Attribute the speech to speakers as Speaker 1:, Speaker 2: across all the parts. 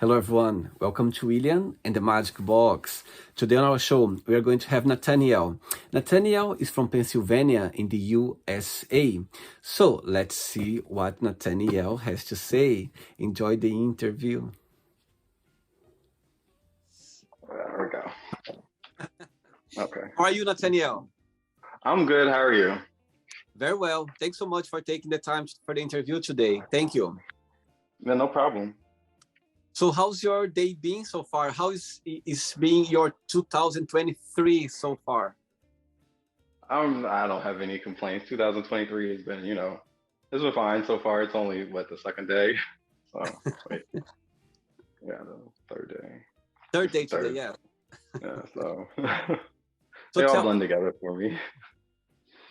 Speaker 1: Hello everyone, welcome to William and the Magic Box. Today on our show, we are going to have Nathaniel. Nathaniel is from Pennsylvania in the USA. So let's see what Nathaniel has to say. Enjoy the interview.
Speaker 2: There we go. Okay.
Speaker 1: How are you, Nathaniel?
Speaker 2: I'm good. How are you?
Speaker 1: Very well. Thanks so much for taking the time for the interview today. Thank you.
Speaker 2: Yeah, no problem.
Speaker 1: So how's your day been so far? How is being your 2023 so far?
Speaker 2: I don't have any complaints. 2023 has been, it's been fine so far. It's only the second day. So wait, yeah, the third day.
Speaker 1: Third day today,
Speaker 2: Third.
Speaker 1: yeah.
Speaker 2: Yeah, so
Speaker 1: So
Speaker 2: they all blend together for me.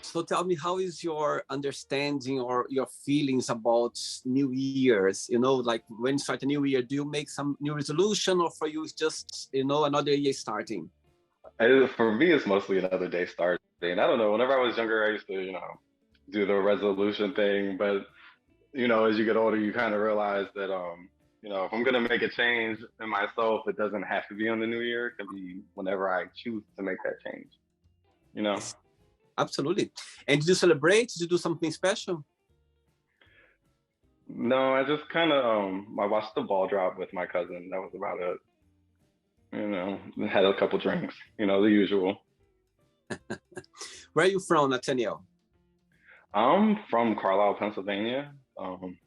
Speaker 1: So tell me, how is your understanding or your feelings about New Year's? Like when you start a new year, do you make some new resolution, or for you it's just, another year starting?
Speaker 2: For me, it's mostly another day starting. I don't know. Whenever I was younger, I used to, do the resolution thing. But, as you get older, you kind of realize that, if I'm going to make a change in myself, it doesn't have to be on the new year. It can be whenever I choose to make that change,
Speaker 1: Yes, absolutely. And did you celebrate? Did you do something special?
Speaker 2: No, I just kind of, I watched the ball drop with my cousin. That was about it. Had a couple drinks, the usual.
Speaker 1: Where are you from, Nathaniel?
Speaker 2: I'm from Carlisle, Pennsylvania.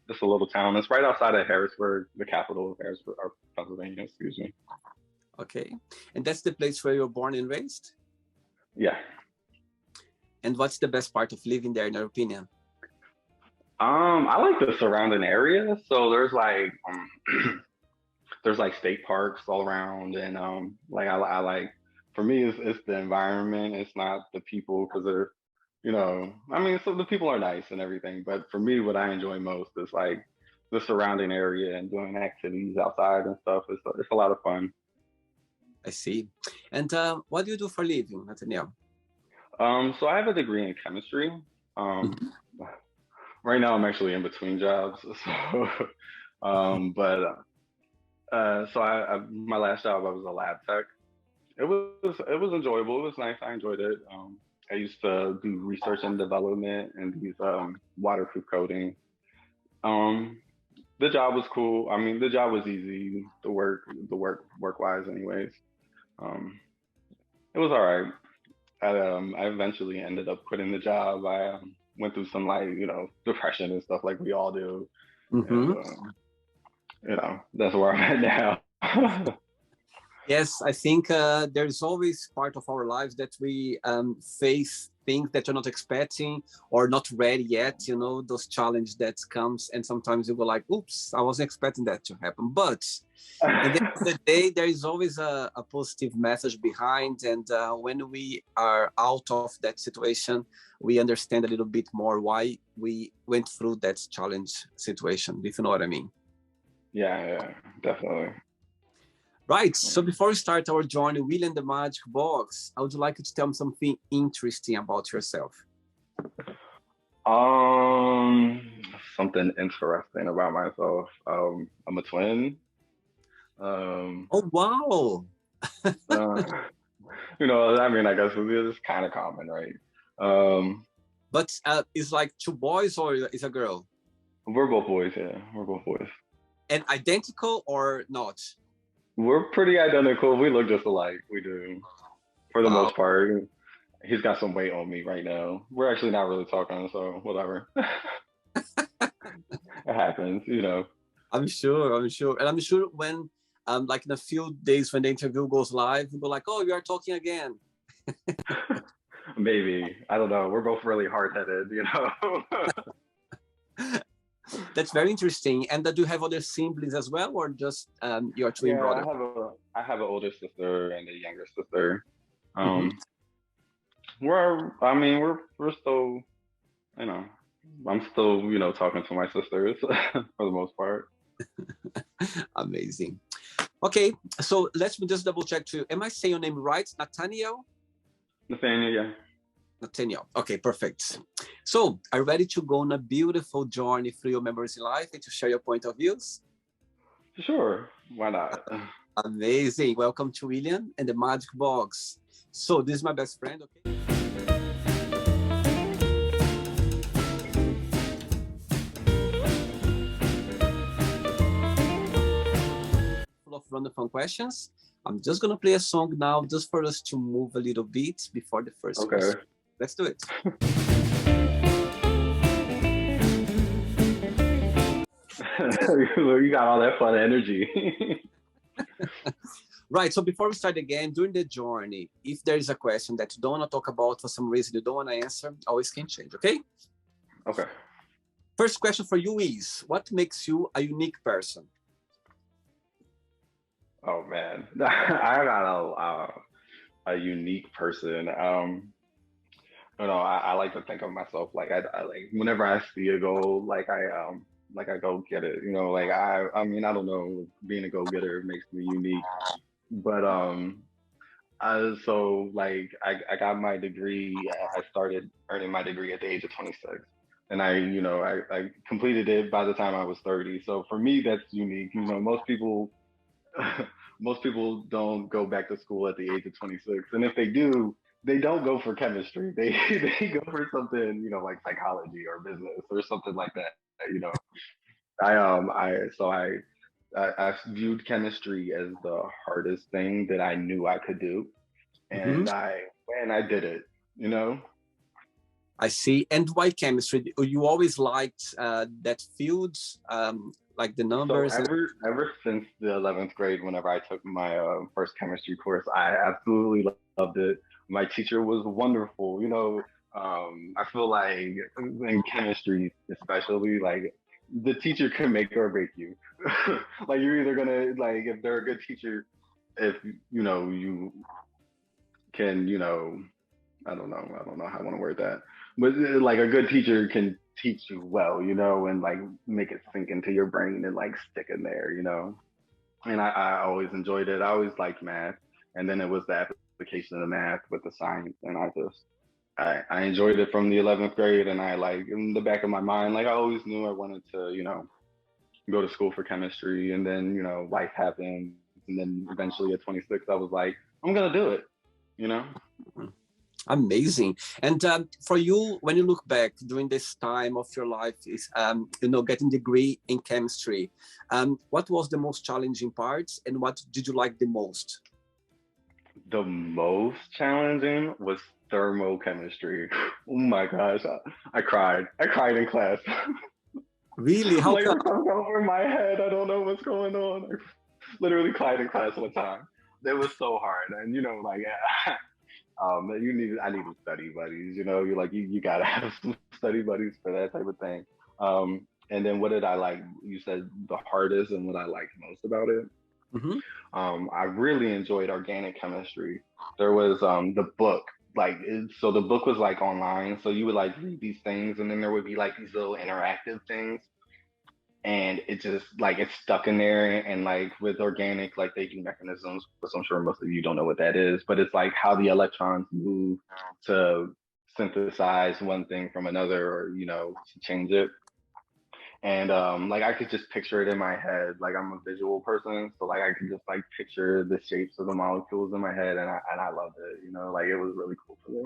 Speaker 2: Just a little town. It's right outside of Harrisburg, the capital of Harrisburg, or Pennsylvania, excuse me.
Speaker 1: Okay. And that's the place where you were born and raised?
Speaker 2: Yeah.
Speaker 1: And what's the best part of living there, in your opinion?
Speaker 2: I like the surrounding area. So there's there's like state parks all around, and I like, for me, it's the environment. It's not the people, because they're, so the people are nice and everything, but for me, what I enjoy most is like the surrounding area and doing activities outside and stuff. It's a lot of fun.
Speaker 1: I see. And what do you do for a living, Nathaniel?
Speaker 2: So I have a degree in chemistry. Right now I'm actually in between jobs. So, but so my last job, I was a lab tech. It was enjoyable. It was nice. I enjoyed it. I used to do research and development and these waterproof coating. Um, the job was cool. I mean, the job was easy. The work wise, anyways. Um, it was all right. I eventually ended up quitting the job. I went through some, like, depression and stuff, like we all do, and that's where I'm at now.
Speaker 1: Yes, I think there's always part of our lives that we face things that you're not expecting or not ready yet, those challenges that comes, and sometimes you go like, oops, I wasn't expecting that to happen. But at the end of the day, there is always a positive message behind, and when we are out of that situation, we understand a little bit more why we went through that challenge situation, if you know what I mean.
Speaker 2: Yeah, definitely.
Speaker 1: Right. So before we start our journey, William the Magic Box, I would like you to tell me something interesting about yourself.
Speaker 2: Something interesting about myself. I'm a twin.
Speaker 1: Oh, wow.
Speaker 2: I mean, I guess it's kind of common, right?
Speaker 1: But it's like two boys, or is a girl?
Speaker 2: We're both boys, yeah. We're both boys.
Speaker 1: And identical or not?
Speaker 2: We're pretty identical. We look just alike. We do, for the most part. He's got some weight on me right now. We're actually not really talking, so whatever. It happens.
Speaker 1: I'm sure. And I'm sure when, like in a few days when the interview goes live, we'll go like, oh, you are talking again.
Speaker 2: Maybe. I don't know. We're both really hard-headed,
Speaker 1: That's very interesting. And do you have other siblings as well, or just your twin brother?
Speaker 2: I have an older sister and a younger sister. We're still, I'm still, talking to my sisters for the most part.
Speaker 1: Amazing. Okay, so let me just double check too. Am I saying your name right? Nathaniel?
Speaker 2: Nathaniel, yeah.
Speaker 1: Nathaniel. Okay, perfect. So, are you ready to go on a beautiful journey through your memories in life and to share your point of views?
Speaker 2: Sure, why not?
Speaker 1: Amazing. Welcome to William and the Magic Box. So this is my best friend, okay? Full of random fun questions. I'm just gonna play a song now just for us to move a little bit before the first question. Let's do it.
Speaker 2: You got all that fun energy.
Speaker 1: Right, so before we start again, during the journey, if there is a question that you don't want to talk about for some reason you don't want to answer, always can change, okay?
Speaker 2: Okay.
Speaker 1: First question for you is, what makes you a unique person?
Speaker 2: Oh man, I got a unique person. I like to think of myself like I like whenever I see a goal, like I go get it. You know, like I mean I don't know, being a go getter makes me unique, but so like I got my degree. I started earning my degree at the age of 26. And I completed it by the time I was 30. So for me, that's unique. You know, most people most people don't go back to school at the age of 26, and if they do, they don't go for chemistry. They they go for something, like psychology or business or something like that. I viewed chemistry as the hardest thing that I knew I could do,
Speaker 1: Mm-hmm.
Speaker 2: and I did it. You know.
Speaker 1: I see. And why chemistry? You always liked that field, like the numbers.
Speaker 2: So ever since the 11th grade, whenever I took my first chemistry course, I absolutely loved it. My teacher was wonderful. I feel like in chemistry, especially, like the teacher can make or break you. Like you're either gonna like if they're a good teacher, if you can I don't know how I want to word that, but like a good teacher can teach you well, and like make it sink into your brain and like stick in there, And I always enjoyed it. I always liked math, and then it was the application of the math with the science, and I enjoyed it from the 11th grade, and I like in the back of my mind, like I always knew I wanted to, go to school for chemistry, and then life happened, and then eventually at 26, I was like, I'm gonna do it,
Speaker 1: Amazing. And for you, when you look back during this time of your life, is getting degree in chemistry, what was the most challenging part, and what did you like the most?
Speaker 2: The most challenging was thermochemistry. Oh my gosh, I cried. I cried in class.
Speaker 1: Really? How
Speaker 2: like
Speaker 1: come?
Speaker 2: it comes over my head. I don't know what's going on. I literally cried in class one time. It was so hard, and I needed study buddies. You gotta have some study buddies for that type of thing. And then what did I like? You said the hardest and what I liked most about it.
Speaker 1: Mm-hmm.
Speaker 2: I really enjoyed organic chemistry. There was the book, so the book was like online, so you would like read these things, and then there would be like these little interactive things, and it just like it's stuck in there. And like with organic, like they do mechanisms, which I'm sure most of you don't know what that is, but it's like how the electrons move to synthesize one thing from another, or to change it. And like I could just picture it in my head. Like I'm a visual person, so like I could just like picture the shapes of the molecules in my head, and I loved it. Like it was really cool for me.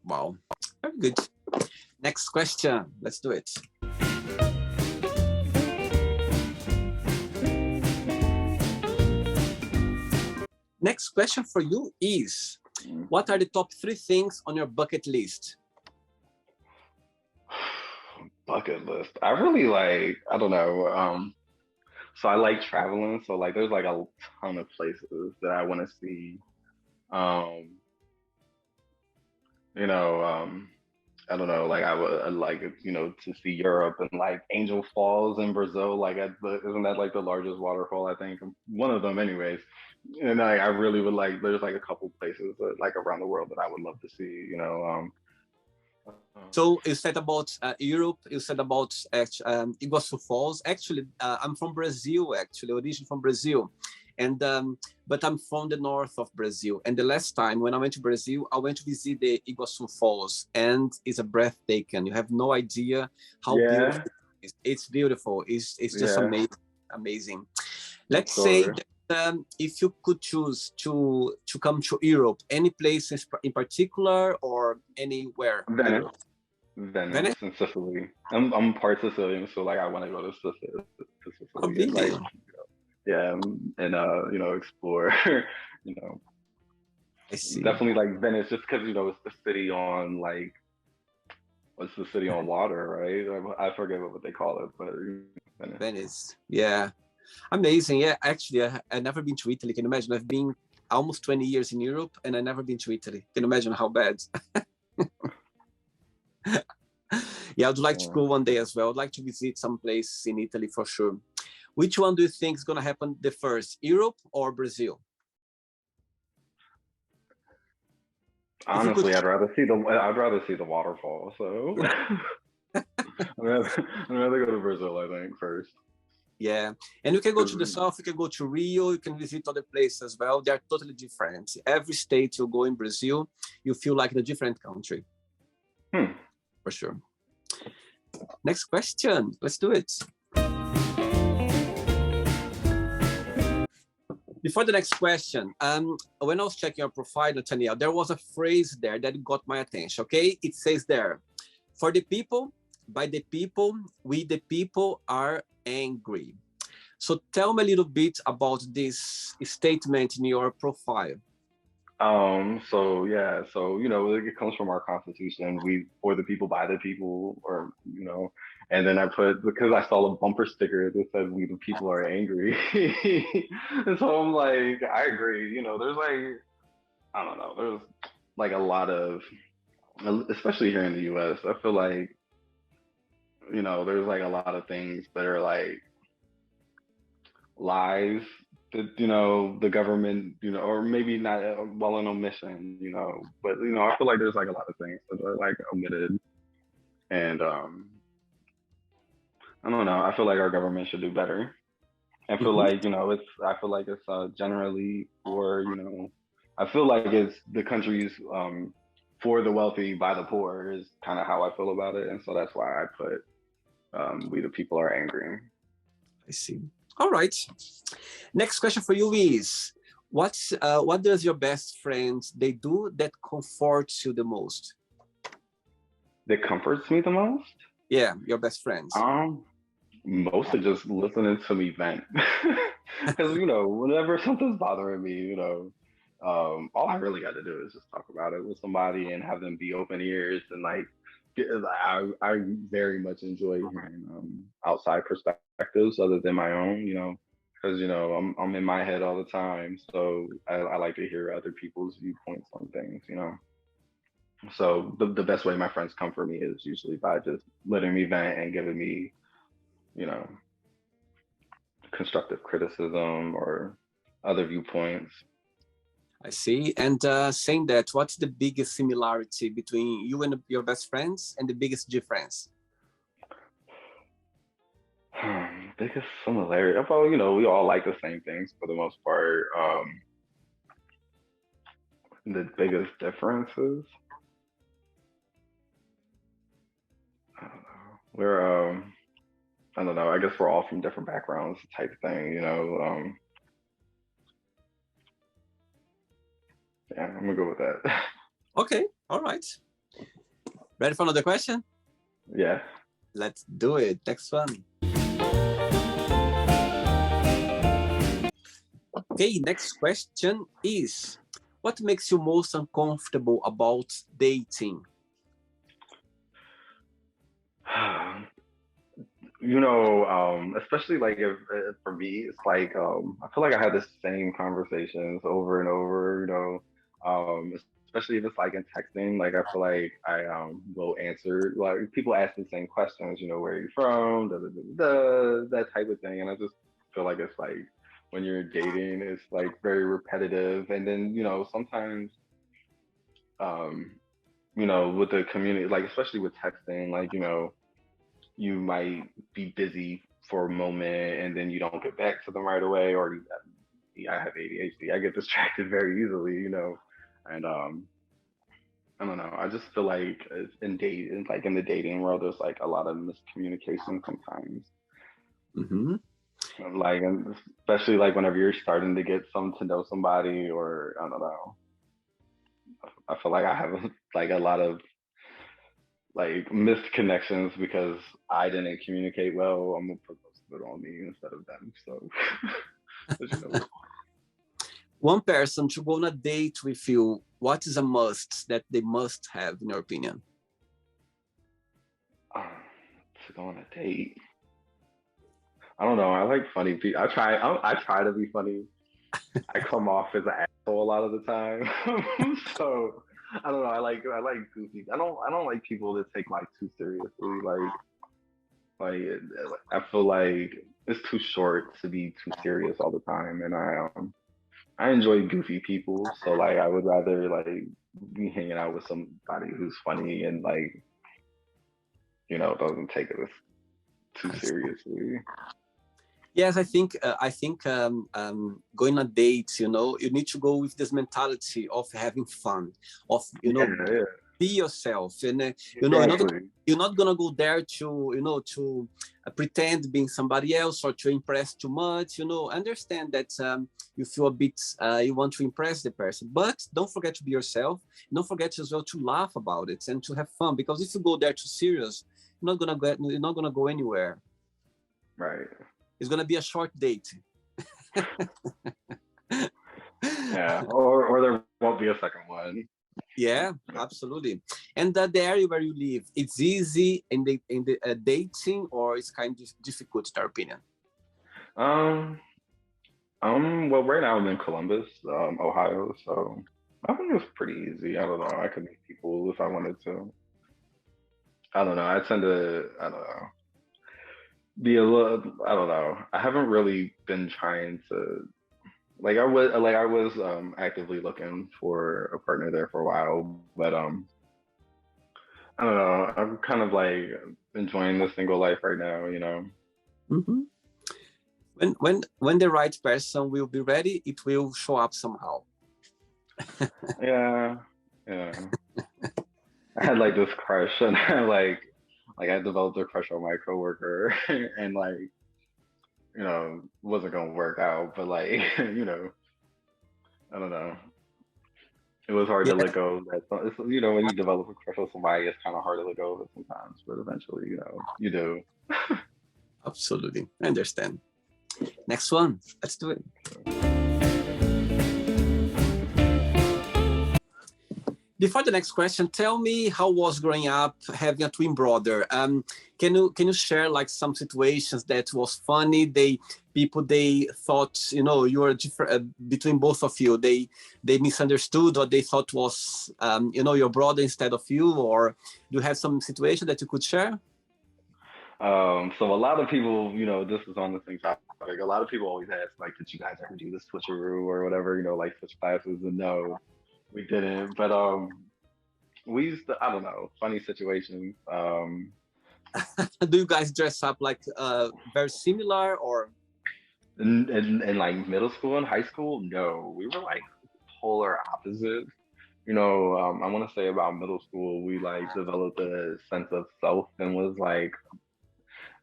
Speaker 1: Wow, very good. Next question. Let's do it. Next question for you is, what are the top 3 things on your bucket list?
Speaker 2: Bucket list. I really like, I don't know. So I like traveling. So like there's like a ton of places that I want to see. You know, I don't know, like I would like to see Europe and like Angel Falls in Brazil. Like, isn't that like the largest waterfall? I think one of them, anyways. And I really would like. There's like a couple places like around the world that I would love to see.
Speaker 1: So you said about Europe. You said about Iguaçu Falls. Actually, I'm from Brazil. Actually, originally from Brazil, and but I'm from the north of Brazil. And the last time when I went to Brazil, I went to visit the Iguaçu Falls, and it's a breathtaking. You have no idea how beautiful it is. It's beautiful. It's just amazing. Let's say
Speaker 2: So
Speaker 1: that, if you could choose to come to Europe, any place in particular or anywhere in
Speaker 2: Venice,
Speaker 1: Europe?
Speaker 2: Venice,
Speaker 1: Venice?
Speaker 2: and Sicily. I'm part Sicilian, so like I want to go to
Speaker 1: Oh,
Speaker 2: Sicily and
Speaker 1: really?
Speaker 2: like yeah, and you know, explore. You know,
Speaker 1: I see.
Speaker 2: definitely like Venice, just because you know it's the city on like what's the city on water, right? I forget what they call it, but Venice.
Speaker 1: Venice. Yeah. Amazing. Yeah. Actually, I never been to Italy. Can you imagine? I've been almost 20 years in Europe and I never been to Italy. Can you imagine how bad? Yeah, I'd like to
Speaker 2: Yeah.
Speaker 1: go one day as well. I'd like to visit some place in Italy for sure. Which one do you think is going to happen the first, Europe or Brazil? If you could,
Speaker 2: Honestly, I'd rather see the waterfall. So I'd rather go to Brazil, I think, first.
Speaker 1: yeah. And you can go to the
Speaker 2: Because
Speaker 1: south, you can go to Rio, you can visit other places as well. They are totally different. Every state you go in Brazil, you feel like a different country, for sure. Next question. Let's do it. Before the next question, when I was checking your profile, Nathaniel, there was a phrase there that got my attention, okay? It says there, for the people, by the people, we the people are angry. So tell me a little bit about this statement in your profile.
Speaker 2: so yeah, so you know, it comes from our constitution. We for the people, by the people, or you know, and then I put because I saw a bumper sticker that said "We the people are angry," and so I'm like, I agree. You know, there's like I don't know, there's like a lot of, especially here in the U.S. I feel like you know, there's like a lot of things that are like lies that you know the government you know or maybe not well an omission you know but you know I feel like there's like a lot of things that are like omitted and I don't know I feel like our government should do better. I feel
Speaker 1: Mhm.
Speaker 2: like you know I feel like it's generally for you know I feel like it's the country's for the wealthy by the poor is kind of how I feel about it, and so that's why I put we the people are angry.
Speaker 1: I see. All right. Next question for you is, what does your best friends they do that comforts you the most?
Speaker 2: That comforts me the most.
Speaker 1: Yeah, your best friends.
Speaker 2: Um, Mostly just listening to me vent. Because, you know, whenever something's bothering me, you know, all I really got to do is just talk about it with somebody and have them be open ears and like, I very much enjoy hearing outside perspectives other than my own, you know, because you know I'm in my head all the time, so I like to hear other people's viewpoints on things, you know. So the best way my friends comfort me is usually by just letting me vent and giving me, you know, constructive criticism or other viewpoints.
Speaker 1: I see. And saying that, what's the biggest similarity between you and your best friends, and the biggest difference?
Speaker 2: Biggest similarity. Well, you know, we all like the same things for the most part. The biggest differences, I don't know. I don't know. I guess we're all from different backgrounds, type thing. You know. Yeah, I'm gonna go with that.
Speaker 1: Okay. All right. Ready for another question?
Speaker 2: Yeah.
Speaker 1: Let's do it. Next one. Okay, next question is, what makes you most uncomfortable about dating?
Speaker 2: You know, especially like if for me, it's like I feel like I have the same conversations over and over. You know, especially if it's like in texting. Like I feel like I will answer like people ask the same questions. You know, where are you from? Da, da, da, da, that type of thing. And I just feel like it's like when you're dating, it's like very repetitive. And then you know sometimes um, you know with the community, like especially with texting, like you know you might be busy for a moment and then you don't get back to them right away, or I have ADHD. I get distracted very easily, you know, and I don't know. I just feel like like in the dating world, there's like a lot of miscommunication sometimes.
Speaker 1: Mm-hmm.
Speaker 2: like, and especially like whenever you're starting to get some to know somebody, or I don't know. I feel like I have like a lot of like missed connections because I didn't communicate well. I'm gonna put most of it on me instead of them. So, but, you know,
Speaker 1: One person to go on a date with you, what is a must that they must have, in your opinion?
Speaker 2: um, to go on a date. I don't know. I like funny people. I try to be funny. I come off as an asshole a lot of the time. So I don't know. I like goofy. I don't like people that take life too seriously. Like I feel like it's too short to be too serious all the time, and I enjoy goofy people. So like I would rather like be hanging out with somebody who's funny and like doesn't take it too seriously.
Speaker 1: Yes, I think going on dates, you need to go with this mentality of having fun, of
Speaker 2: Yeah, yeah,
Speaker 1: be yourself, and
Speaker 2: exactly.
Speaker 1: you're not gonna go there to to pretend being somebody else or to impress too much. Understand that you feel a bit you want to impress the person, but don't forget to be yourself. Don't forget as well to laugh about it and to have fun, because if you go there too serious, you're not gonna go anywhere.
Speaker 2: Right.
Speaker 1: It's gonna be a short date.
Speaker 2: Yeah. Or there won't be a second one.
Speaker 1: Yeah, absolutely. And the area where you live, it's easy in the dating, or it's kind of difficult, in your opinion?
Speaker 2: Um. Well, right now I'm in Columbus, Ohio, so I think it's pretty easy. I don't know. I could meet people if I wanted to. I don't know. I tend to, I don't know, be a little. I don't know. I haven't really been trying to. Like I was actively looking for a partner there for a while, but I don't know. I'm kind of like enjoying the single life right now.
Speaker 1: Hmm. When the right person will be ready, it will show up somehow.
Speaker 2: Yeah, yeah. I had like this crush, and I developed a crush on my coworker, and like wasn't gonna work out, but like I don't know. It was hard to
Speaker 1: Yeah,
Speaker 2: let go. When you develop a crush on somebody, it's kind of hard to let go of it sometimes, but eventually, you do.
Speaker 1: absolutely. I understand. Next one. Let's do it. Before the next question, tell me how was growing up having a twin brother. Can you share like some situations that was funny? They thought you were different between both of you. They misunderstood, or they thought was your brother instead of you. Or do you have some situation that you could share?
Speaker 2: So a lot of people, this is on the same topic. A lot of people always ask, like, did you guys ever do the switcheroo or whatever? Like switch classes, and no, we didn't. But we used to, I don't know, funny situations.
Speaker 1: Do you guys dress up like very similar, or?
Speaker 2: In like middle school and high school, no, we were like polar opposites. I want to say about middle school, we like developed a sense of self and was like,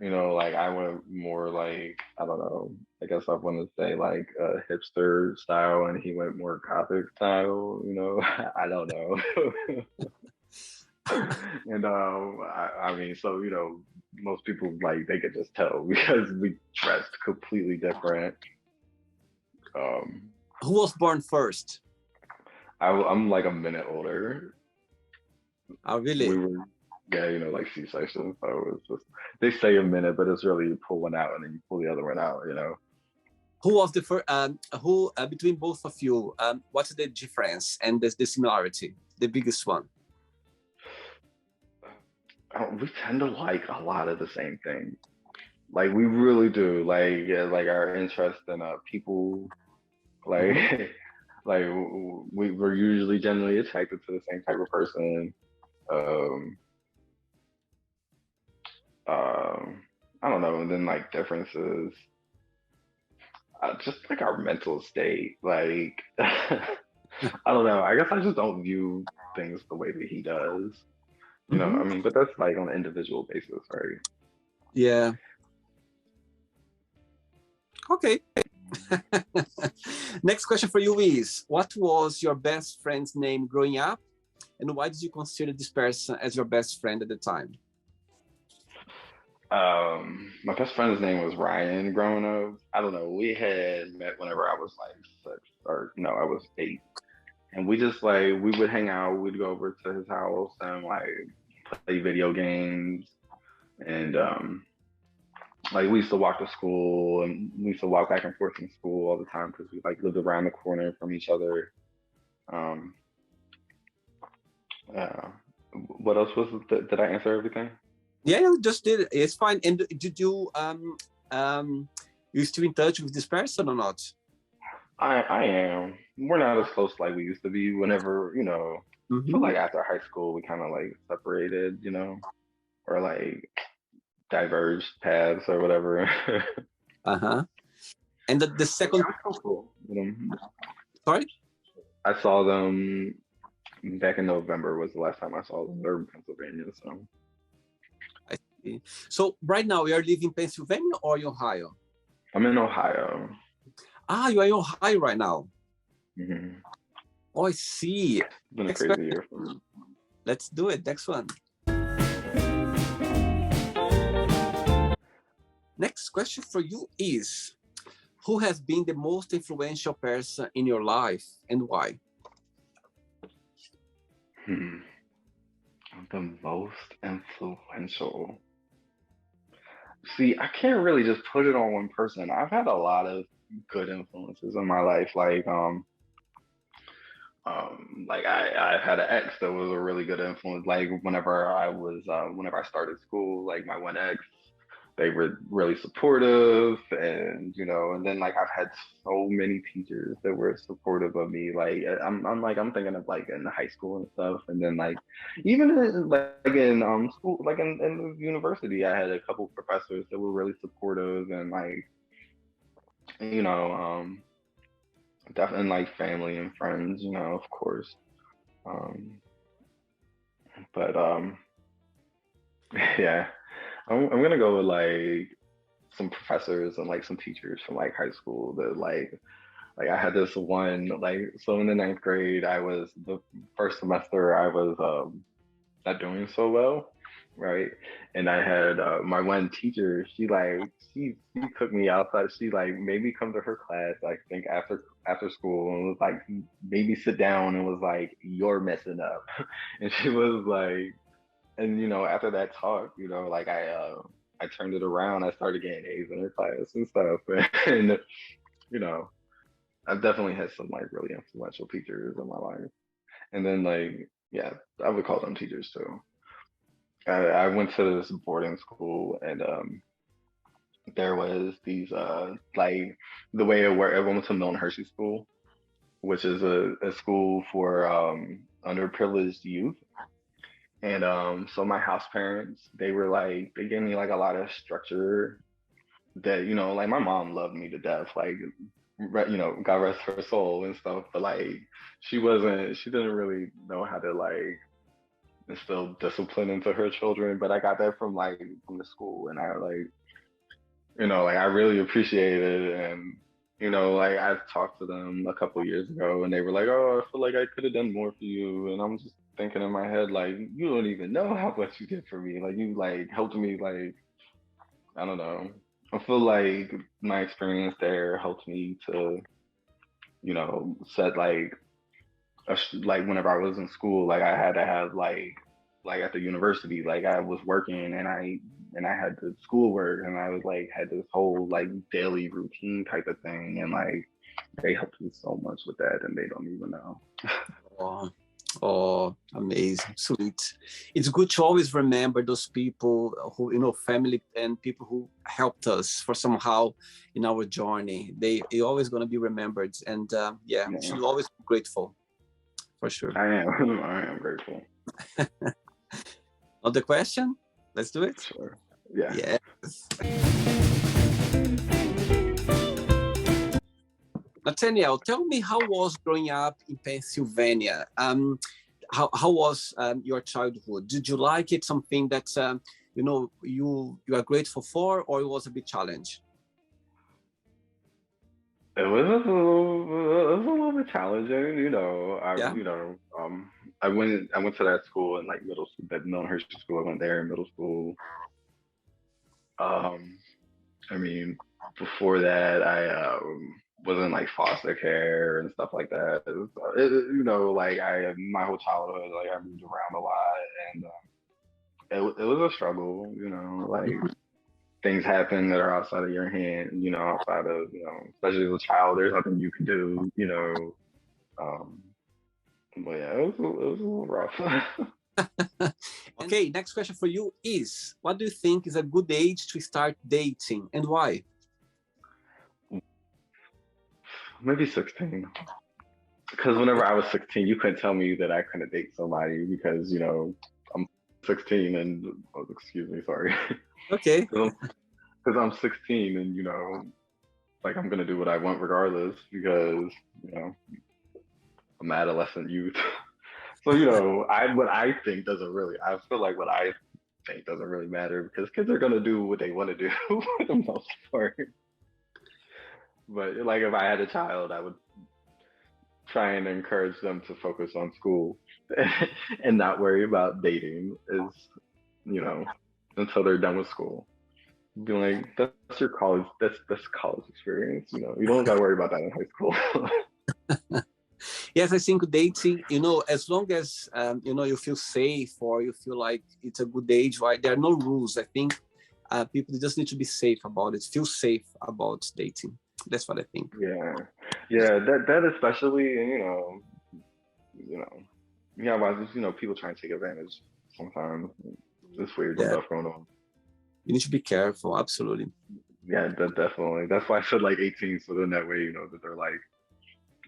Speaker 2: like I went more like, I don't know, I guess I want to say like a hipster style, and he went more gothic style. I don't know. And I mean, so most people like they could just tell because we dressed completely different. Um,
Speaker 1: Who was born first?
Speaker 2: I'm like a minute older.
Speaker 1: Oh,
Speaker 2: We
Speaker 1: really?
Speaker 2: were, yeah, like C-section. So it was just they say a minute, but it's really you pull one out and then you pull the other one out.
Speaker 1: Who was the first? Who between both of you? What's the difference and the similarity? The biggest one.
Speaker 2: We tend to like a lot of the same things. Like we really do. Like yeah, like our interest in people. Like
Speaker 1: Hmm.
Speaker 2: like we're usually generally attracted to the same type of person. Um, I don't know. And then like differences, just like our mental state. Like I don't know. I guess I just don't view things the way that he does.
Speaker 1: Hmm.
Speaker 2: I mean, but that's like on an individual basis, right?
Speaker 1: Yeah. Okay. Next question for you is, what was your best friend's name growing up? And why did you consider this person as your best friend at the time?
Speaker 2: My best friend's name was Ryan growing up. I don't know. We had met whenever I was like 6 or no, I was 8. And we just like we would hang out, we'd go over to his house and like play video games and like we used to walk to school and we used to walk back and forth from school all the time because we like lived around the corner from each other. Um uh, what else was it? Did I answer everything?
Speaker 1: Yeah, you just did it. It's fine. And did you you still in touch with this person or not?
Speaker 2: I am. We're not as close like we used to be. Whenever I feel
Speaker 1: Mm-hmm.
Speaker 2: like after high school we kind of like separated, or like diverged paths or whatever.
Speaker 1: Uh-huh. And the
Speaker 2: But yeah,
Speaker 1: second,
Speaker 2: I'm still cool with them.
Speaker 1: sorry?
Speaker 2: I saw them back in November was the last time I saw them. They're in Pennsylvania, so
Speaker 1: I see. So right now you are living in Pennsylvania or in Ohio?
Speaker 2: I'm in Ohio.
Speaker 1: Ah, you are in Ohio right now.
Speaker 2: Mm-hmm.
Speaker 1: Oh, I see.
Speaker 2: It's been a
Speaker 1: Next
Speaker 2: crazy
Speaker 1: question.
Speaker 2: year for me.
Speaker 1: Let's do it. Next one. Next question for you is, who has been the most influential person in your life and why?
Speaker 2: Hmm. The most influential. See, I can't really just put it on one person. I've had a lot of good influences in my life. Like I had an ex that was a really good influence. Like whenever I started school, like my one ex, they were really supportive, and then like I've had so many teachers that were supportive of me. Like I'm thinking of like in high school and stuff, and then like even in school, like in the university, I had a couple professors that were really supportive and like you know um definitely like family and friends, of course. Um, but yeah, I'm gonna go with like some professors and like some teachers from like high school that like I had this one like so in the ninth grade I was the first semester I was not doing so well, right? And I had my one teacher, she took me outside. She like made me come to her class, I think after school, and was like made me sit down and was like, "You're messing up," and she was like, and after that talk, like I turned it around. I started getting A's in her class and stuff, and you know I've definitely had some like really influential teachers in my life, and then like yeah, I would call them teachers too. I went to this boarding school and there was these like the way it worked. I went to Milton Hershey School, which is a school for underprivileged youth. And so my house parents, they were like they gave me like a lot of structure that like my mom loved me to death, like God rest her soul and stuff. But like she didn't really know how to like instill discipline into her children. But I got that from the school, and I like like I really appreciate it. And like I've talked to them a couple years ago, and they were like, "Oh, I feel like I could have done more for you." And I'm just thinking in my head, like, you don't even know how much you did for me. Like you like helped me, like I don't know. I feel like my experience there helped me to set like whenever I was in school, like I had to have like at the university, like I was working and I had the schoolwork and I was like had this whole like daily routine type of thing, and like they helped me so much with that and they don't even know.
Speaker 1: Oh, oh, amazing, sweet. It's good to always remember those people who, family and people who helped us for somehow in our journey. They always going to be remembered. And yeah, we
Speaker 2: Yeah,
Speaker 1: should always be grateful, for sure.
Speaker 2: I am. I am grateful.
Speaker 1: Another question? Let's do it.
Speaker 2: Sure. Yeah.
Speaker 1: Yes. Nathaniel, tell me, how was growing up in Pennsylvania? How was your childhood? Did you like it? Something that you are grateful for, or it was a big challenge?
Speaker 2: it was a little bit challenging,
Speaker 1: Yeah.
Speaker 2: I went to that school in like middle school, that Hershey school. I went there in middle school. Um, I mean, before that, I was in like foster care and stuff like that. Like my whole childhood, like I moved around a lot, and it was a struggle. Like
Speaker 1: Mhm.
Speaker 2: things happen that are outside of your hand. Outside of especially as a child, there's nothing you can do. Um, but yeah, it was a little rough.
Speaker 1: Okay, next question for you is, what do you think is a good age to start dating and why?
Speaker 2: Maybe 16. Because whenever I was 16, you couldn't tell me that I couldn't date somebody because, I'm 16 and, oh, excuse me, sorry.
Speaker 1: Okay.
Speaker 2: Because I'm 16 and, like I'm going to do what I want regardless because, you know, I'm adolescent youth. So, what I think doesn't really, I feel like what I think doesn't really matter because kids are going to do what they want to do for the most part. But like if I had a child, I would try and encourage them to focus on school and not worry about dating you know, until they're done with school. Be like, that's your college, that's college experience. You don't got to worry about that in high school.
Speaker 1: Yes, I think dating, as long as, you feel safe or you feel like it's a good age, right? There are no rules. I think people just need to be safe about it, feel safe about dating. That's what I think.
Speaker 2: Yeah, yeah, that especially, and you know, yeah, why people trying to take advantage sometimes. It's weird
Speaker 1: Yeah,
Speaker 2: stuff going on.
Speaker 1: you need to be careful. Absolutely.
Speaker 2: Yeah, definitely. That's why I said like 18, so then that way that they're like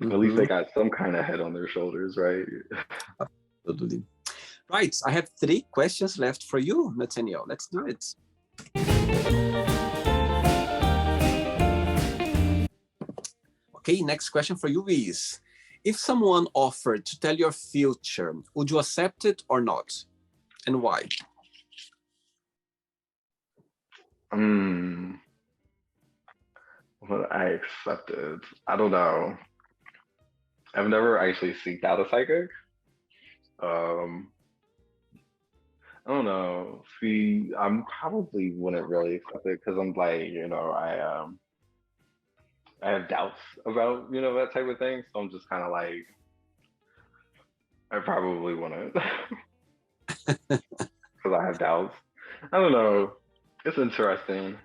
Speaker 2: at least
Speaker 1: Mm-hmm.
Speaker 2: they got some kind of head on their shoulders, right?
Speaker 1: Absolutely. Right. I have 3 questions left for you, Nathaniel. Let's do it. Okay, next question for you is, if someone offered to tell your future, would you accept it or not? And why?
Speaker 2: Hmm. What I accepted. I don't know. I've never actually seeked out a psychic. Um, I don't know. See, I'm probably wouldn't really accept it because I'm like, I have doubts about, that type of thing. So I'm just kind of like, I probably wouldn't because I have doubts. I don't know. It's interesting.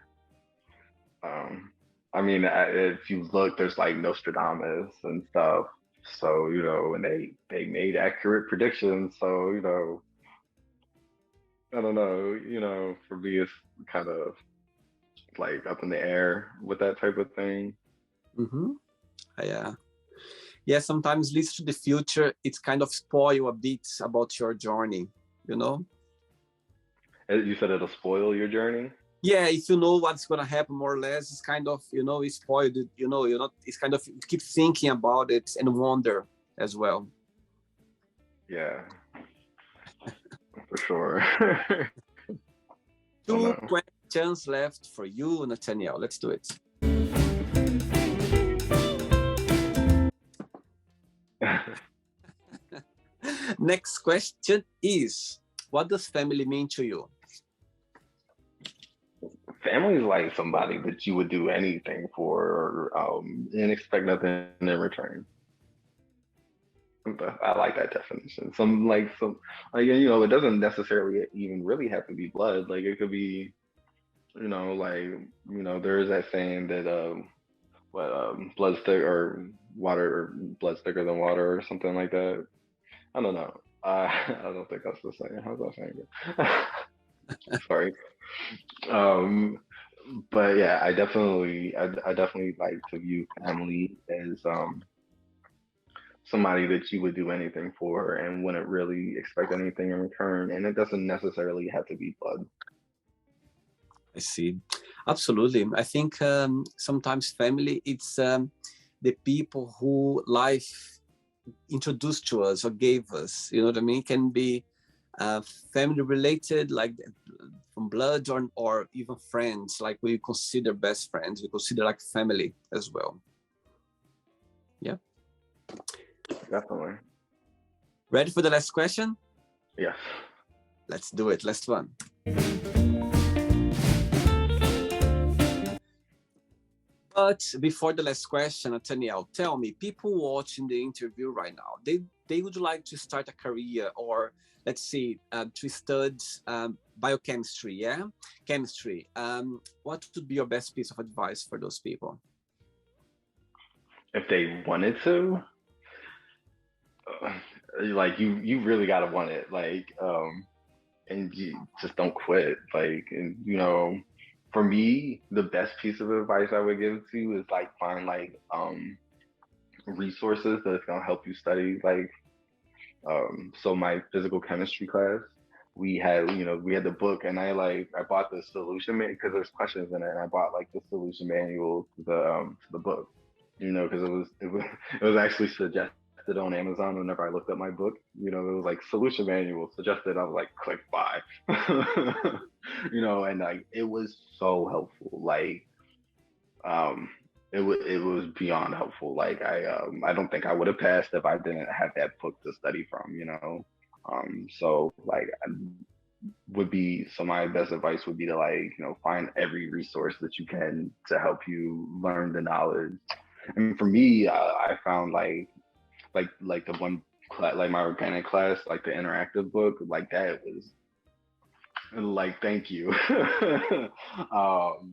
Speaker 2: Um, I mean, if you look, there's like Nostradamus and stuff. So, and they made accurate predictions. So, I don't know, for me, it's kind of like up in the air with that type of thing.
Speaker 1: Mm-hmm. Yeah. Yeah, sometimes leads to the future, it's kind of spoil a bit about your journey, you know?
Speaker 2: You said it'll spoil your journey.
Speaker 1: Yeah, if you know what's gonna happen more or less, it's kind of, it's spoiled, you're not, it's kind of, you keep thinking about it and wonder as well.
Speaker 2: Yeah, for sure. Oh
Speaker 1: Two
Speaker 2: no.
Speaker 1: questions left for you, Nathaniel. Let's do it. Next question is, what does family mean to you?
Speaker 2: Family's like somebody that you would do anything for, and expect nothing in return. I like that definition. It doesn't necessarily even really have to be blood. Like it could be, there is that saying that what blood's thick or water or blood's thicker than water or something like that. I don't know. I don't think that's the same. How's that saying? Sorry. Um, but yeah, I definitely like to view family as somebody that you would do anything for and wouldn't really expect anything in return. And it doesn't necessarily have to be blood.
Speaker 1: I see. Absolutely. I think sometimes family, it's the people who life introduced to us or gave us, you know what I mean? Can be family related, like from blood or even friends, like we consider best friends, we consider like family as well. Yeah.
Speaker 2: Definitely.
Speaker 1: Ready for the last question?
Speaker 2: Yes.
Speaker 1: Let's do it. Last one. But before the last question, Nathaniel, tell me, people watching the interview right now, they would like to start a career, or let's see, to study biochemistry, yeah? Chemistry. What would be your best piece of advice for those people?
Speaker 2: If they wanted to, like you really gotta want it. Like, and you just don't quit. Like, and for me, the best piece of advice I would give to you is like find like resources that's gonna help you study. Like, so my physical chemistry class, we had the book, and I bought the solution manual because there's questions in it, and I bought like the solution manual to the book, because it was actually suggested on Amazon whenever I looked up my book. It was like solution manual suggested. I was like, click buy. And like it was so helpful. Like, um, it was beyond helpful. Like I don't think I would have passed if I didn't have that book to study from. So like my best advice would be to like find every resource that you can to help you learn the knowledge. And for me, I found like the one class, like my organic class, like the interactive book, like that was like, thank you.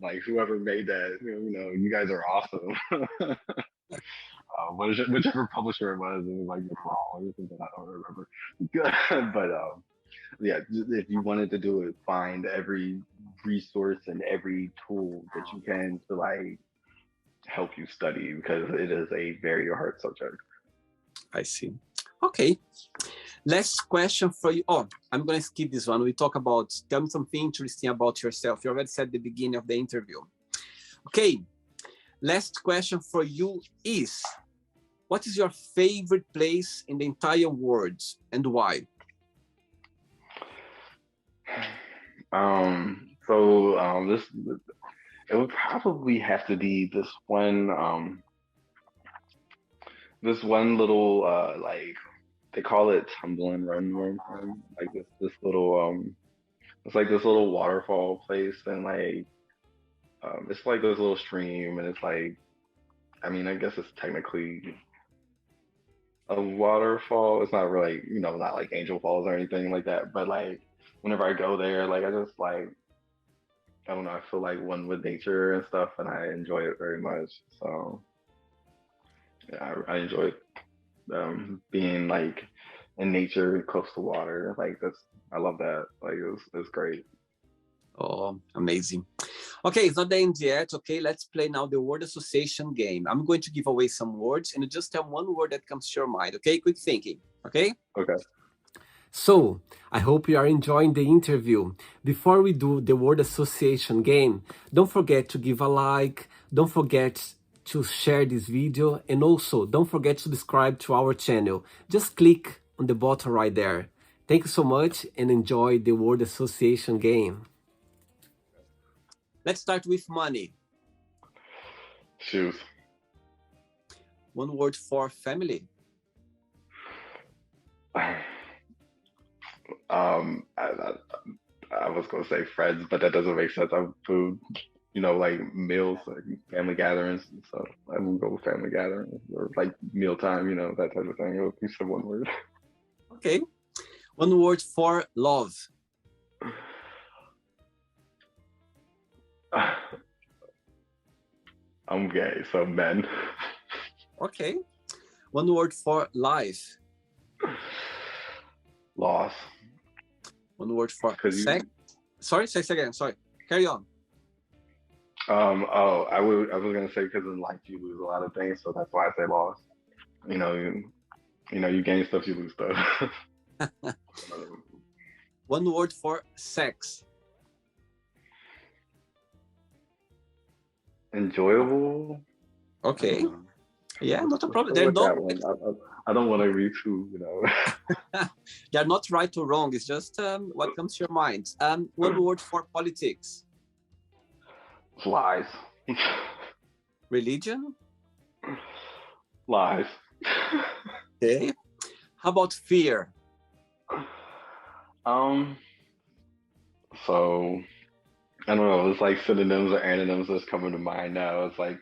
Speaker 2: Like whoever made that, you guys are awesome. Whichever publisher it was like McCraw or something, I don't remember. But yeah, if you wanted to do it, find every resource and every tool that you can to like help you study, because it is a very hard subject.
Speaker 1: I see. Okay. Last question for you. Oh, I'm going to skip this one. We talk about, tell me something interesting about yourself. You already said at the beginning of the interview. Okay. Last question for you is, what is your favorite place in the entire world and why?
Speaker 2: This it would probably have to be this one little like they call it tumble and run where I'm from. Like this little it's like this little waterfall place, and like it's like this little stream, and it's like, I mean, I guess it's technically a waterfall. It's not really, not like Angel Falls or anything like that, but like whenever I go there, like I just like, I don't know, I feel like one with nature and stuff, and I enjoy it very much. So yeah, I enjoy being like in nature, close to water. Like I love that. Like it's great.
Speaker 1: Oh, amazing. Okay, it's not the end yet. Okay, let's play now the word association game. I'm going to give away some words, and you just tell one word that comes to your mind. Okay, quick thinking. Okay?
Speaker 2: Okay.
Speaker 3: So, I hope you are enjoying the interview. Before we do the word association game, don't forget to give a like, don't forget to share this video, and also don't forget to subscribe to our channel. Just click on the button right there. Thank you so much and enjoy the word association game.
Speaker 1: Let's start with money.
Speaker 2: Shoes.
Speaker 1: One word for family.
Speaker 2: I was gonna say friends, but that doesn't make sense. I'm food, like meals, like family gatherings. So I would go with family gatherings or like mealtime, that type of thing. It would be some one word.
Speaker 1: Okay. One word for love.
Speaker 2: I'm gay, so men.
Speaker 1: Okay. One word for life.
Speaker 2: Loss.
Speaker 1: One word for sex. Sorry, sex again. Sorry. Carry on.
Speaker 2: I was gonna say, because in life you lose a lot of things, so that's why I say loss. You gain stuff, you lose stuff.
Speaker 1: One word for sex.
Speaker 2: Enjoyable.
Speaker 1: Okay. Yeah, not a problem.
Speaker 2: They're not. I don't want to be too,
Speaker 1: They're not right or wrong. It's just what comes to your mind. One word for politics.
Speaker 2: Lies.
Speaker 1: Religion.
Speaker 2: Lies.
Speaker 1: Okay. How about fear?
Speaker 2: Um, so I don't know, it's like synonyms or antonyms that's coming to mind now. It's like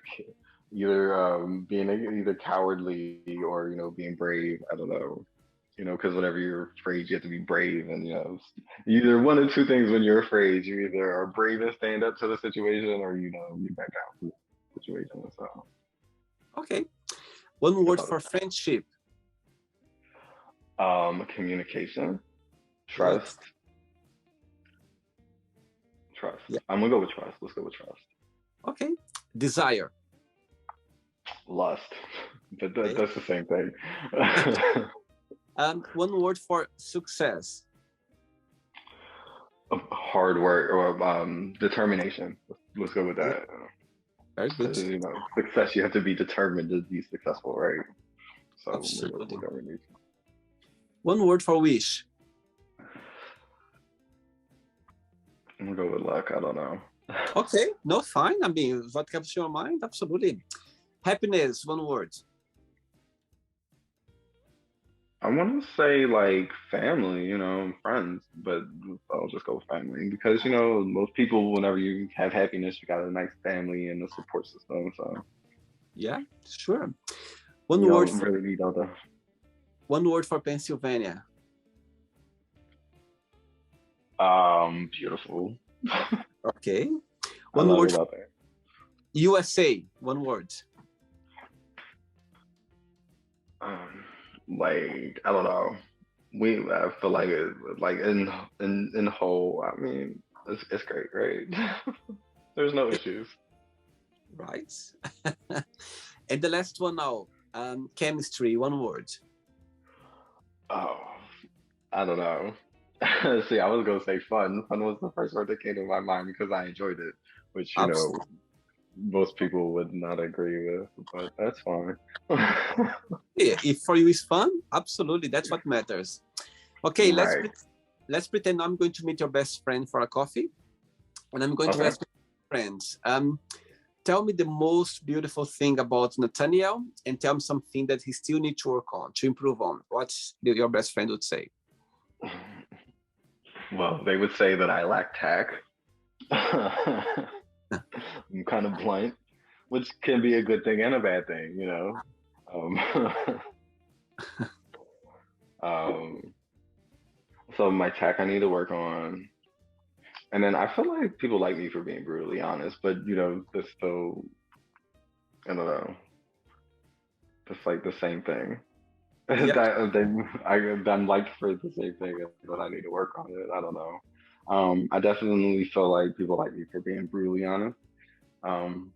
Speaker 2: either being either cowardly or, you know, being brave. I don't know. You know, because whenever you're afraid, you have to be brave, and you know, either one of two things when you're afraid. You either are brave and stand up to the situation, or you know, you back down from the situation. So,
Speaker 1: Okay. One
Speaker 2: I
Speaker 1: word
Speaker 2: thought
Speaker 1: for friendship.
Speaker 2: communication,
Speaker 1: Good.
Speaker 2: trust, trust.
Speaker 1: Yeah.
Speaker 2: I'm gonna go with trust. Let's go with trust.
Speaker 1: Okay. Desire.
Speaker 2: Lust, but
Speaker 1: Okay.
Speaker 2: that's the same thing.
Speaker 1: One word for success.
Speaker 2: Hard work or determination. Let's go with
Speaker 1: Okay.
Speaker 2: that.
Speaker 1: Very good.
Speaker 2: Because you know, success, you have to be determined to be successful, right? So we'll go with
Speaker 1: Absolutely.
Speaker 2: determination.
Speaker 1: One word for wish.
Speaker 2: I'm gonna go with luck. I don't know.
Speaker 1: Okay. No, fine. I mean, what comes to your mind? Absolutely. Happiness. One word.
Speaker 2: I want to say like family, you know, friends, but I'll just go with family because you know most people, whenever you have happiness, you got a nice family and a support system, so
Speaker 1: Yeah, sure.
Speaker 2: you
Speaker 1: One word
Speaker 2: don't
Speaker 1: for
Speaker 2: really need other.
Speaker 1: Pennsylvania.
Speaker 2: Beautiful.
Speaker 1: Okay.
Speaker 2: I
Speaker 1: One
Speaker 2: love
Speaker 1: word
Speaker 2: it
Speaker 1: for
Speaker 2: out there.
Speaker 1: USA. One word.
Speaker 2: Like I don't know. I feel like it, like in whole. I mean, it's great, right? There's no issues.
Speaker 1: Right. And the last one now. Chemistry. One word.
Speaker 2: Oh, I don't know. See, I was gonna say fun. Fun was the first word that came to my mind because I enjoyed it, which you know
Speaker 1: Absolutely.
Speaker 2: most people would not agree with, but that's fine.
Speaker 1: If for you is fun, absolutely. That's what matters. Okay,
Speaker 2: Right.
Speaker 1: let's pretend I'm going to meet your best friend for a coffee, and I'm going to
Speaker 2: Okay.
Speaker 1: ask my friends. Tell me the most beautiful thing about Nathaniel, and tell me something that he still needs to work on, to improve on. What your best friend would say.
Speaker 2: Well, they would say that I lack tact. I'm kind of blunt, which can be a good thing and a bad thing, you know. Um, um, so my tact I need to work on, and then I feel like people like me for being brutally honest, but you know, that's still I don't know, it's like the same thing.
Speaker 1: Yeah,
Speaker 2: I'm liked for the same thing, but I need to work on it. I don't know. I definitely feel like people like me for being brutally honest. Um,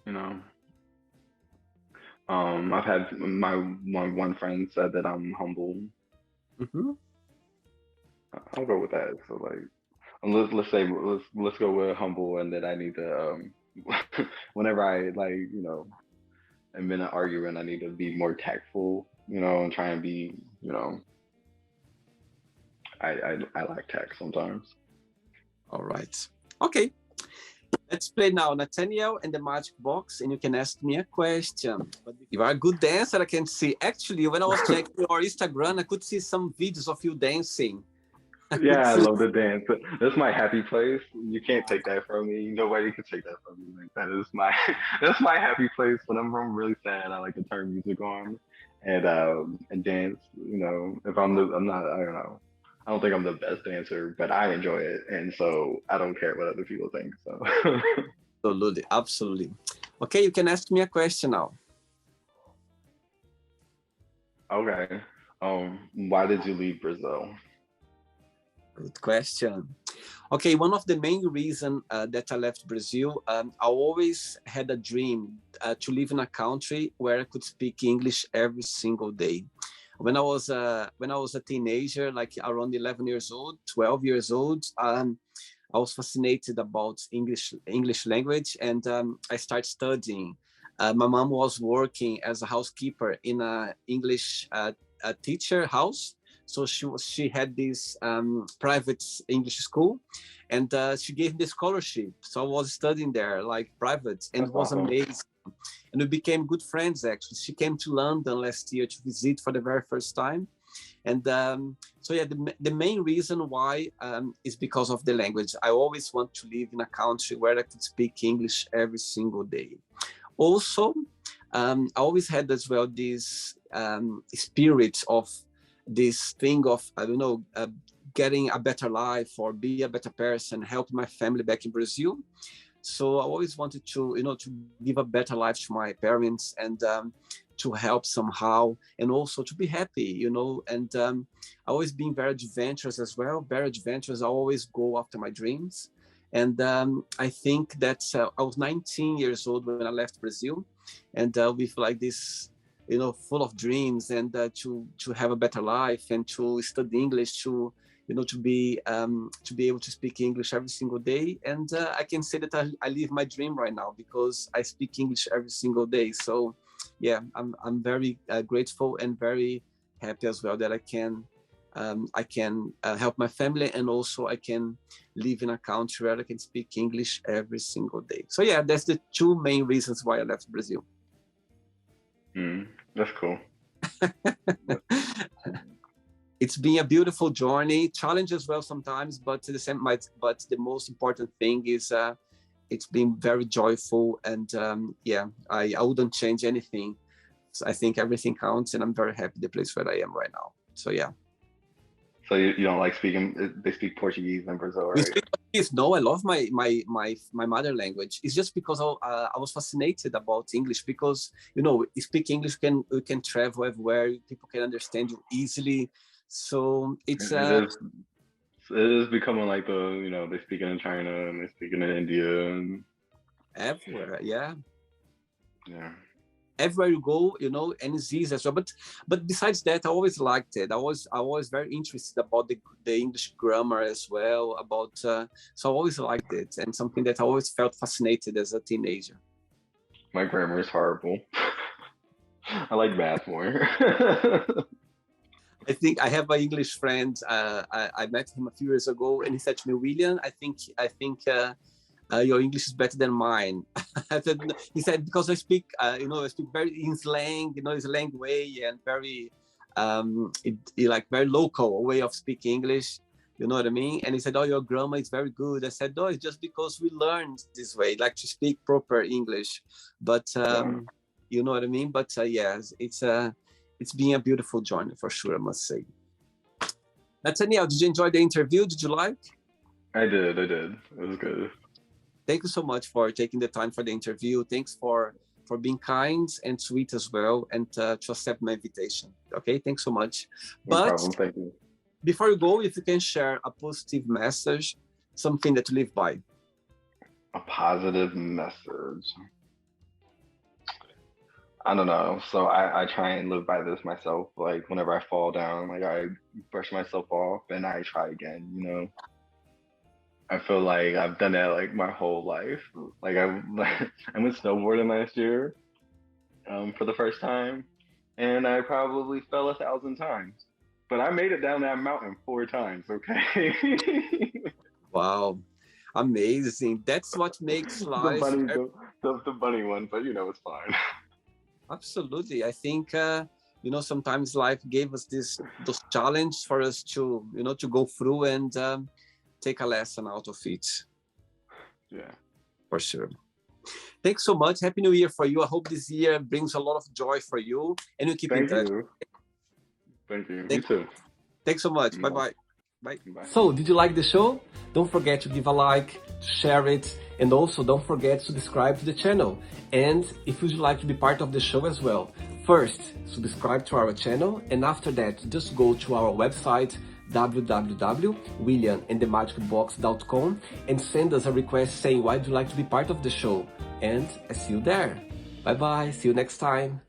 Speaker 2: you know, I've had my one friend said that I'm humble.
Speaker 1: hmm
Speaker 2: I'll go with that. So like, let's say let's go with humble, and that I need to whenever I like you know am in an argument, I need to be more tactful. You know, and try and be you know I lack tact sometimes.
Speaker 1: All right. Okay. Let's play now, Nathaniel and the magic box, and you can ask me a question. But you are a good dancer, I can see. Actually, when I was checking your Instagram, I could see some videos of you dancing. I could
Speaker 2: Yeah, I
Speaker 1: see.
Speaker 2: love to dance. That's my happy place. You can't take that from me. Nobody can take that from me. Like that is my that's my happy place. Whenever I'm really sad, I like to turn music on and dance. You know, if I'm not I don't know. I don't think I'm the best dancer, but I enjoy it, and so I don't care what other people think. So
Speaker 1: Absolutely, absolutely. Okay, you can ask me a question now.
Speaker 2: okay. Why did you leave Brazil?
Speaker 1: Good question. Okay, one of the main reasons that I left Brazil, I always had a dream to live in a country where I could speak English every single day. When I was a teenager, like around 11 years old, 12 years old, I was fascinated about English language, and I started studying. My mom was working as a housekeeper in a English a teacher house, So she had this private English school, and she gave me the scholarship. So I was studying there, like private, and
Speaker 2: That's
Speaker 1: it was
Speaker 2: awesome.
Speaker 1: amazing. And we became good friends, actually. She came to London last year to visit for the very first time. And so yeah, the main reason why is because of the language. I always want to live in a country where I could speak English every single day. Also, I always had as well this spirit of this thing of, I don't know, getting a better life or be a better person, help my family back in Brazil. So I always wanted to, to give a better life to my parents, and to help somehow, and also to be happy, and I always been very adventurous as well, very adventurous. I always go after my dreams. And I think that I was 19 years old when I left Brazil, and with like this, full of dreams, and to have a better life, and to study English, to be able to speak English every single day. And I can say that I live my dream right now, because I speak English every single day. So yeah, I'm very grateful and very happy as well that I can help my family, and also I can live in a country where I can speak English every single day. So yeah, that's the two main reasons why I left Brazil.
Speaker 2: That's cool.
Speaker 1: It's been a beautiful journey, challenge as well sometimes, but the most important thing is it's been very joyful, and I wouldn't change anything. So I think everything counts, and I'm very happy the place where I am right now. So yeah.
Speaker 2: So you don't like speaking? They speak Portuguese in Brazil, right?
Speaker 1: Speak Portuguese. No, I love my mother language. It's just because I was fascinated about English, because you speak English, you can travel everywhere. People can understand you easily. So it
Speaker 2: is becoming like they speaking in China and they speaking in India and
Speaker 1: everywhere. Yeah.
Speaker 2: Everywhere
Speaker 1: you go, and it's easy as well. But besides that, I always liked it. I was very interested about the English grammar as well. So I always liked it, and something that I always felt fascinated as a teenager.
Speaker 2: My grammar is horrible. I like math more.
Speaker 1: I think I have an English friend. I met him a few years ago, and he said to me, "William, I think your English is better than mine." He said, because I speak very in slang, slang way, and very, like very local way of speaking English. You know what I mean? And he said, "Oh, your grammar is very good." I said, "No, it's just because we learned this way, like to speak proper English." But you know what I mean? But yes, it's been a beautiful journey for sure, I must say. Nathaniel, did you enjoy the interview? Did you like?
Speaker 2: I did. It was good.
Speaker 1: Thank you so much for taking the time for the interview. Thanks for being kind and sweet as well, and to accept my invitation. Okay, thanks so much.
Speaker 2: No problem. Thank you.
Speaker 1: Before you go, if you can share a positive message, something that you live by.
Speaker 2: A positive message. I don't know. So I try and live by this myself. Like whenever I fall down, like I brush myself off and I try again, I feel like I've done that like my whole life. Like I went snowboarding last year for the first time, and I probably fell 1,000 times. But I made it down that mountain 4 times, okay?
Speaker 1: Wow. Amazing. That's what makes life...
Speaker 2: The bunny one, but it's fine.
Speaker 1: Absolutely. I think, sometimes life gave us those challenges for us to, to go through and take a lesson out of it.
Speaker 2: Yeah.
Speaker 1: For sure. Thanks so much. Happy New Year for you. I hope this year brings a lot of joy for you, and you keep in touch.
Speaker 2: Thank you. You too.
Speaker 1: Thanks so much. Bye-bye. Bye.
Speaker 3: So, did you like the show? Don't forget to give a like, share it, and also don't forget to subscribe to the channel. And if you'd like to be part of the show as well, first, subscribe to our channel, and after that, just go to our website, www.williamandthemagicbox.com, and send us a request saying why do you like to be part of the show. And I see you there. Bye-bye. See you next time.